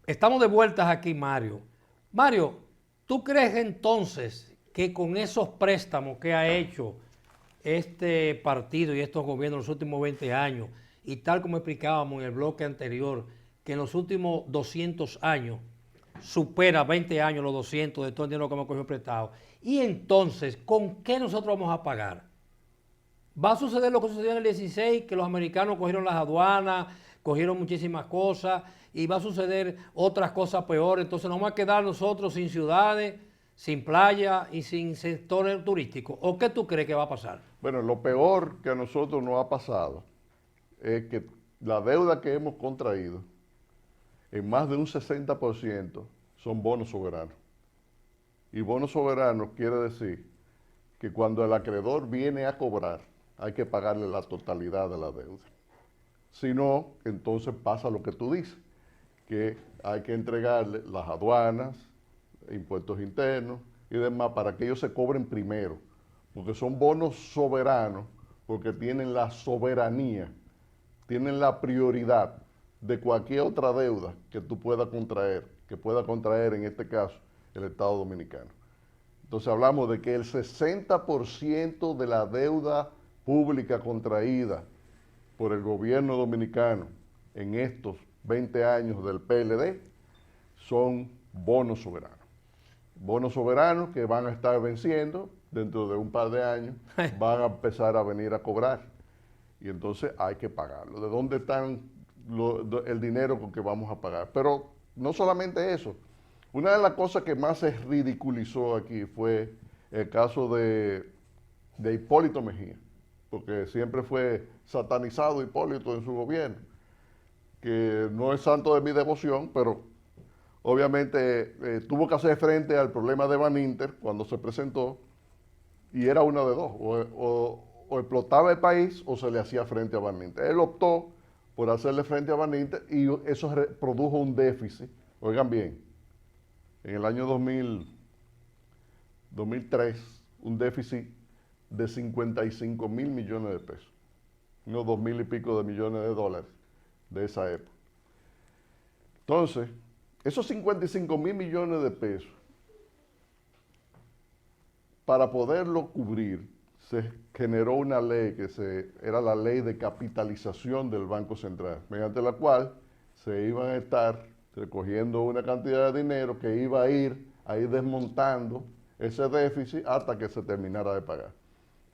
Estamos de vueltas aquí, Mario. Mario, ¿tú crees entonces que con esos préstamos que ha hecho este partido y estos gobiernos en los últimos 20 años, y tal como explicábamos en el bloque anterior, que en los últimos 200 años supera 20 años los 200 de todo el dinero que hemos cogido prestado? Y entonces, ¿con qué nosotros vamos a pagar? Va a suceder lo que sucedió en el 16, que los americanos cogieron las aduanas, cogieron muchísimas cosas, y va a suceder otras cosas peores. Entonces nos vamos a quedar nosotros sin ciudades, sin playa y sin sectores turísticos. ¿O qué tú crees que va a pasar? Bueno, lo peor que a nosotros nos ha pasado es que la deuda que hemos contraído, en más de un 60%, son bonos soberanos. Y bonos soberanos quiere decir que cuando el acreedor viene a cobrar, hay que pagarle la totalidad de la deuda. Si no, entonces pasa lo que tú dices, que hay que entregarle las aduanas, impuestos internos y demás para que ellos se cobren primero, porque son bonos soberanos, porque tienen la soberanía, tienen la prioridad de cualquier otra deuda que tú puedas contraer, que pueda contraer en este caso el Estado Dominicano. Entonces hablamos de que el 60% de la deuda pública contraída por el gobierno dominicano en estos 20 años del PLD son bonos soberanos. Bonos soberanos que van a estar venciendo dentro de un par de años, van a empezar a venir a cobrar. Y entonces hay que pagarlo. ¿De dónde está el dinero con que vamos a pagar? Pero no solamente eso. Una de las cosas que más se ridiculizó aquí fue el caso de Hipólito Mejía, porque siempre fue satanizado Hipólito en su gobierno, que no es santo de mi devoción, pero obviamente tuvo que hacer frente al problema de Van Inter cuando se presentó, y era una de dos, o explotaba el país o se le hacía frente a Van Inter. Él optó por hacerle frente a Van Inter y eso produjo un déficit, oigan bien, en el año 2003, un déficit de 55 mil millones de pesos, unos 2.000 y pico de millones de dólares de esa época. Entonces, esos 55 mil millones de pesos, para poderlo cubrir, se generó una ley era la ley de capitalización del Banco Central, mediante la cual se iban a estar recogiendo una cantidad de dinero que iba a ir desmontando ese déficit hasta que se terminara de pagar.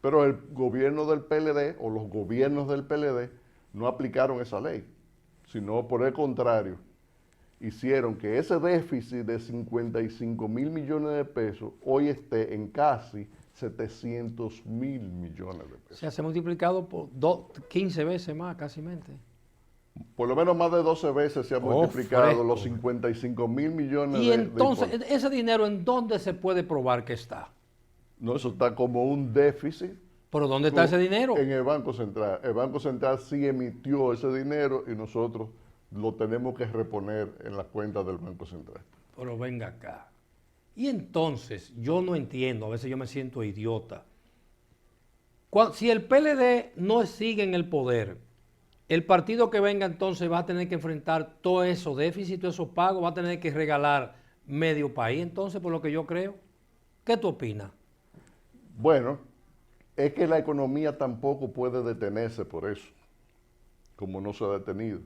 Pero el gobierno del PLD o los gobiernos del PLD no aplicaron esa ley, sino por el contrario, hicieron que ese déficit de 55 mil millones de pesos hoy esté en casi 700 mil millones de pesos. O sea, se ha multiplicado por 15 veces más, casi mente. Por lo menos más de 12 veces se ha multiplicado fresco. Los 55 mil millones y entonces, de ese dinero, ¿en dónde se puede probar que está? No, eso está como un déficit. ¿Pero dónde está ese dinero? En el Banco Central. El Banco Central sí emitió ese dinero y nosotros lo tenemos que reponer en las cuentas del Banco Central. Pero venga acá. Y entonces, yo no entiendo, a veces yo me siento idiota. Si el PLD no sigue en el poder, el partido que venga entonces va a tener que enfrentar todos esos déficits, todos esos pagos, va a tener que regalar medio país, entonces, por lo que yo creo. ¿Qué tú opinas? Bueno, es que la economía tampoco puede detenerse por eso, como no se ha detenido.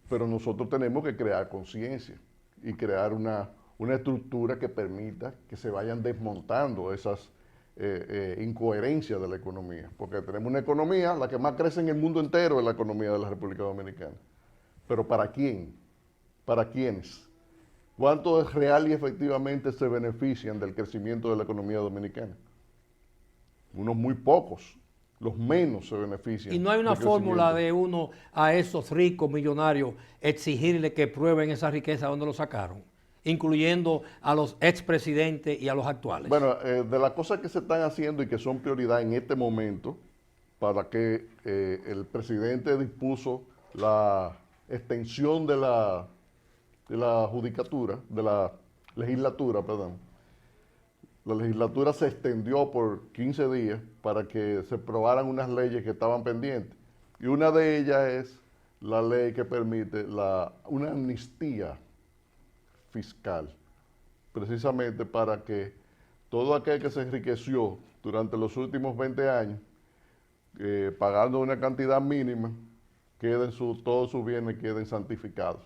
Pero nosotros tenemos que crear conciencia y crear una estructura que permita que se vayan desmontando esas incoherencias de la economía. Porque tenemos una economía, la que más crece en el mundo entero es la economía de la República Dominicana. Pero ¿para quién? ¿Para quiénes? ¿Cuántos real y efectivamente se benefician del crecimiento de la economía dominicana? Unos muy pocos. Los menos se benefician. Y no hay una fórmula de uno a esos ricos millonarios exigirle que prueben esa riqueza donde lo sacaron, incluyendo a los expresidentes y a los actuales. Bueno, de las cosas que se están haciendo y que son prioridad en este momento, para que el presidente dispuso la extensión de la judicatura, de la legislatura, perdón. La legislatura se extendió por 15 días para que se aprobaran unas leyes que estaban pendientes. Y una de ellas es la ley que permite una amnistía fiscal, precisamente para que todo aquel que se enriqueció durante los últimos 20 años, pagando una cantidad mínima, todos sus bienes queden santificados.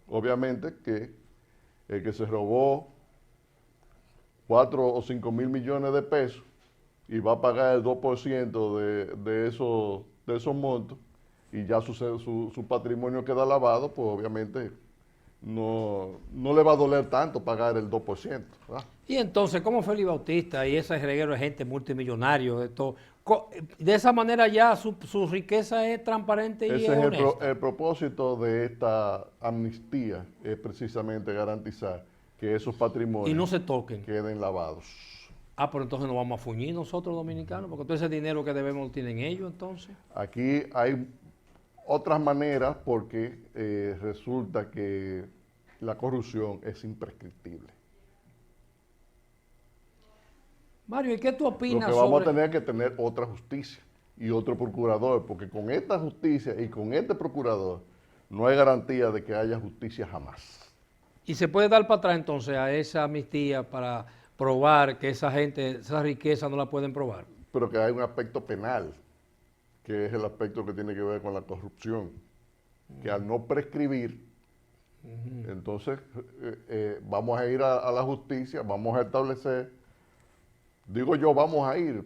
Obviamente que el que se robó 4 o 5 mil millones de pesos y va a pagar el 2% de esos montos y ya su patrimonio queda lavado, pues obviamente no le va a doler tanto pagar el 2%. ¿Verdad? Y entonces, como Félix Bautista y ese reguero de gente multimillonario, de esa manera ya su riqueza es transparente y Ese es es honesta. el propósito de esta amnistía, es precisamente garantizar que esos patrimonios Y no se toquen. queden lavados. Ah, pero entonces nos vamos a fuñir nosotros dominicanos, porque todo ese dinero que debemos lo tienen ellos entonces. Aquí hay otras maneras porque resulta que la corrupción es imprescriptible. Mario, ¿y qué tú Lo opinas que vamos a sobre...? tener que tener otra justicia y otro procurador, porque con esta justicia y con este procurador no hay garantía de que haya justicia jamás. ¿Y se puede dar para atrás entonces a esa amnistía para probar que esa gente, esa riqueza no la pueden probar? Pero que hay un aspecto penal, que es el aspecto que tiene que ver con la corrupción, que al no prescribir, entonces vamos a ir a la justicia, vamos a establecer, digo yo, vamos a ir,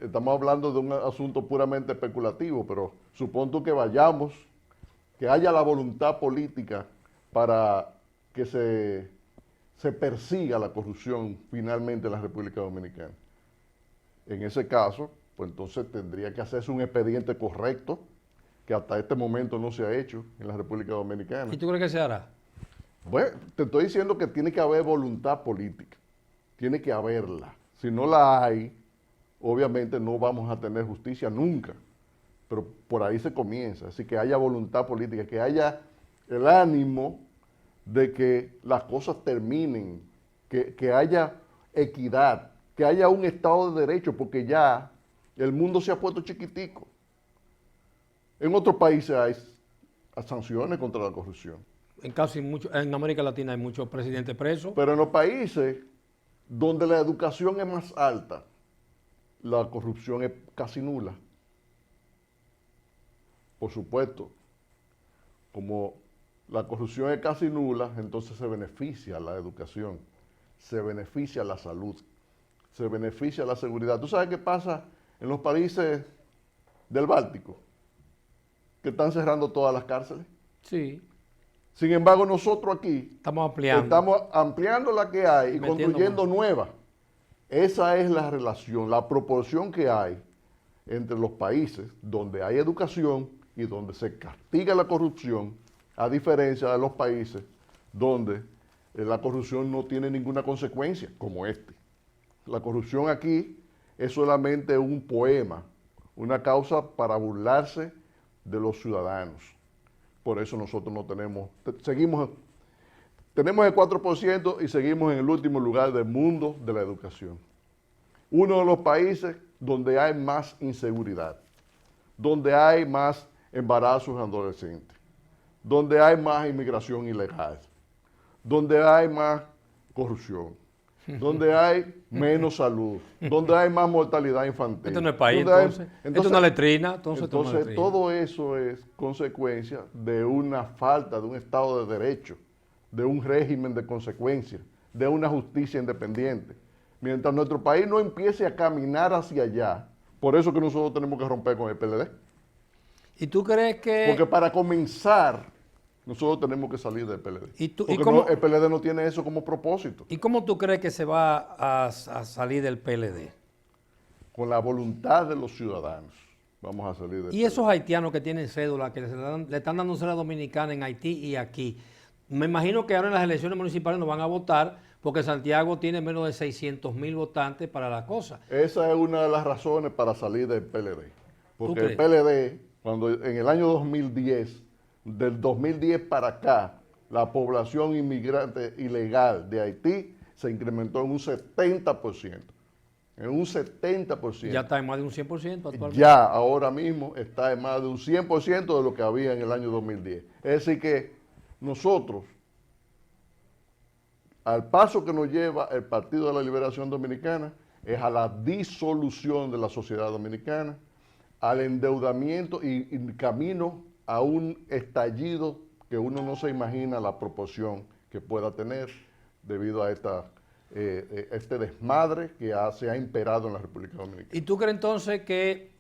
estamos hablando de un asunto puramente especulativo, pero supón tú que vayamos, que haya la voluntad política para que se persiga la corrupción finalmente en la República Dominicana. En ese caso, pues entonces tendría que hacerse un expediente correcto, que hasta este momento no se ha hecho en la República Dominicana. ¿Y tú crees que se hará? Bueno, te estoy diciendo que tiene que haber voluntad política, tiene que haberla. Si no la hay, obviamente no vamos a tener justicia nunca, pero por ahí se comienza. Así que haya voluntad política, que haya el ánimo de que las cosas terminen, que haya equidad, que haya un Estado de Derecho, porque ya el mundo se ha puesto chiquitico. En otros países hay sanciones contra la corrupción. En América Latina hay muchos presidentes presos. Pero en los países donde la educación es más alta, la corrupción es casi nula. Por supuesto, como la corrupción es casi nula, entonces se beneficia la educación, se beneficia la salud, se beneficia la seguridad. ¿Tú sabes qué pasa en los países del Báltico? Que están cerrando todas las cárceles. Sí, Sin embargo, nosotros aquí estamos ampliando. estamos ampliando la que hay y Metiendo construyendo más. nuevas. Esa es la relación, la proporción que hay entre los países donde hay educación y donde se castiga la corrupción, a diferencia de los países donde la corrupción no tiene ninguna consecuencia, como este. La corrupción aquí es solamente un poema, una causa para burlarse de los ciudadanos. Por eso nosotros no tenemos, tenemos el 4% y seguimos en el último lugar del mundo de la educación. Uno de los países donde hay más inseguridad, donde hay más embarazos adolescentes, donde hay más inmigración ilegal, donde hay más corrupción, donde hay menos salud, donde hay más mortalidad infantil. Esto no es país, donde entonces. Esto es una letrina. Entonces todo eso es consecuencia de una falta de un Estado de Derecho, de un régimen de consecuencias, de una justicia independiente. Mientras nuestro país no empiece a caminar hacia allá, por eso que nosotros tenemos que romper con el PLD. ¿Y tú crees que...? Porque para comenzar, nosotros tenemos que salir del PLD. ¿Cómo, el PLD no tiene eso como propósito. ¿Y cómo tú crees que se va a salir del PLD? Con la voluntad de los ciudadanos vamos a salir del PLD. Y esos haitianos que tienen cédula, que le están dando cédula dominicana en Haití y aquí, me imagino que ahora en las elecciones municipales no van a votar porque Santiago tiene menos de 600,000 votantes para la cosa. Esa es una de las razones para salir del PLD. Porque el crees? PLD, cuando en el año 2010, del 2010 para acá, la población inmigrante ilegal de Haití se incrementó en un 70%. En un 70%. Ya está en más de un 100% actualmente. Ya ahora mismo está en más de un 100% de lo que había en el año 2010. Es decir que nosotros al paso que nos lleva el Partido de la Liberación Dominicana es a la disolución de la sociedad dominicana, al endeudamiento y camino a un estallido que uno no se imagina la proporción que pueda tener debido a este desmadre que se ha imperado en la República Dominicana. ¿Y tú crees entonces que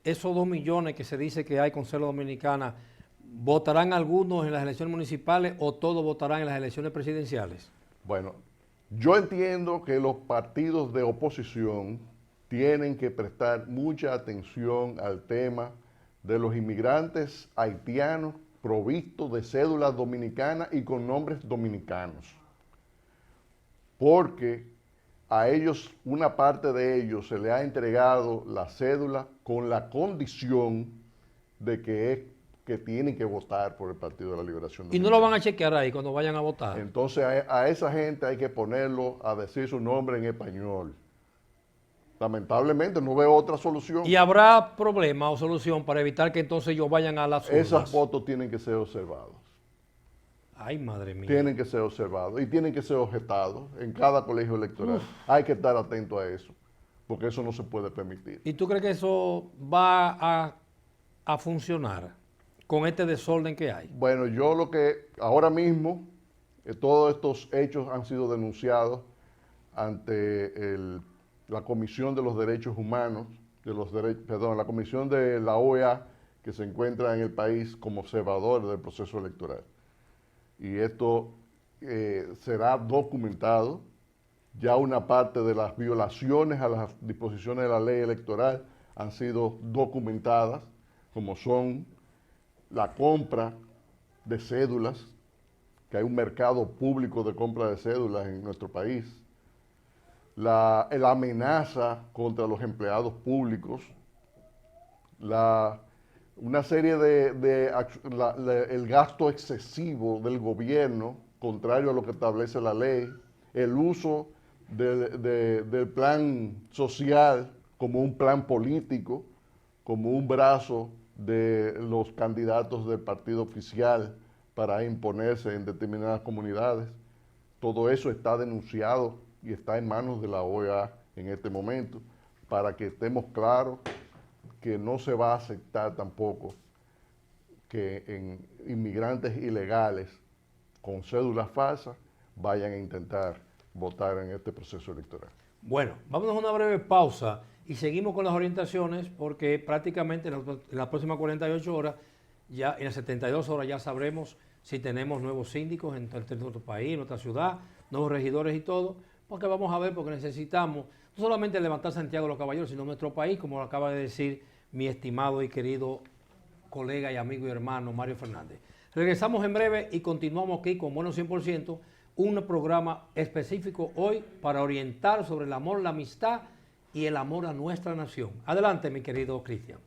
esos 2 millones que se dice que hay con cédula dominicana, votarán algunos en las elecciones municipales o todos votarán en las elecciones presidenciales? Bueno, yo entiendo que los partidos de oposición tienen que prestar mucha atención al tema de los inmigrantes haitianos provistos de cédulas dominicanas y con nombres dominicanos. Porque a ellos, una parte de ellos, se le ha entregado la cédula con la condición de que tienen que votar por el Partido de la Liberación Dominicana. ¿Y no lo van a chequear ahí cuando vayan a votar? Entonces a esa gente hay que ponerlo a decir su nombre en español. Lamentablemente no veo otra solución. ¿Y habrá problema o solución para evitar que entonces ellos vayan a las urnas? Esas votos tienen que ser observados. Ay, madre mía. Tienen que ser observados y tienen que ser objetados en cada colegio electoral. Hay que estar atento a eso, porque eso no se puede permitir. ¿Y tú crees que eso va a funcionar con este desorden que hay? Bueno, yo lo que ahora mismo, todos estos hechos han sido denunciados ante la Comisión de los Derechos Humanos, la Comisión de la OEA, que se encuentra en el país como observador del proceso electoral. Y esto será documentado. Ya una parte de las violaciones a las disposiciones de la ley electoral han sido documentadas, como son la compra de cédulas, que hay un mercado público de compra de cédulas en nuestro país, la amenaza contra los empleados públicos, una serie el gasto excesivo del gobierno, contrario a lo que establece la ley, el uso del plan social como un plan político, como un brazo de los candidatos del partido oficial para imponerse en determinadas comunidades. Todo eso está denunciado y está en manos de la OEA en este momento, para que estemos claros que no se va a aceptar tampoco que inmigrantes ilegales con cédulas falsas vayan a intentar votar en este proceso electoral. Bueno, vámonos a una breve pausa y seguimos con las orientaciones, porque prácticamente en las próximas 48 horas, ya en las 72 horas ya sabremos si tenemos nuevos síndicos en nuestro país, en nuestra ciudad, nuevos regidores y todo, porque vamos a ver, porque necesitamos no solamente levantar Santiago de los Caballeros, sino nuestro país, como lo acaba de decir mi estimado y querido colega y amigo y hermano Mario Fernández. Regresamos en breve y continuamos aquí con Bueno 100%, un programa específico hoy para orientar sobre el amor, la amistad y el amor a nuestra nación. Adelante, mi querido Cristian.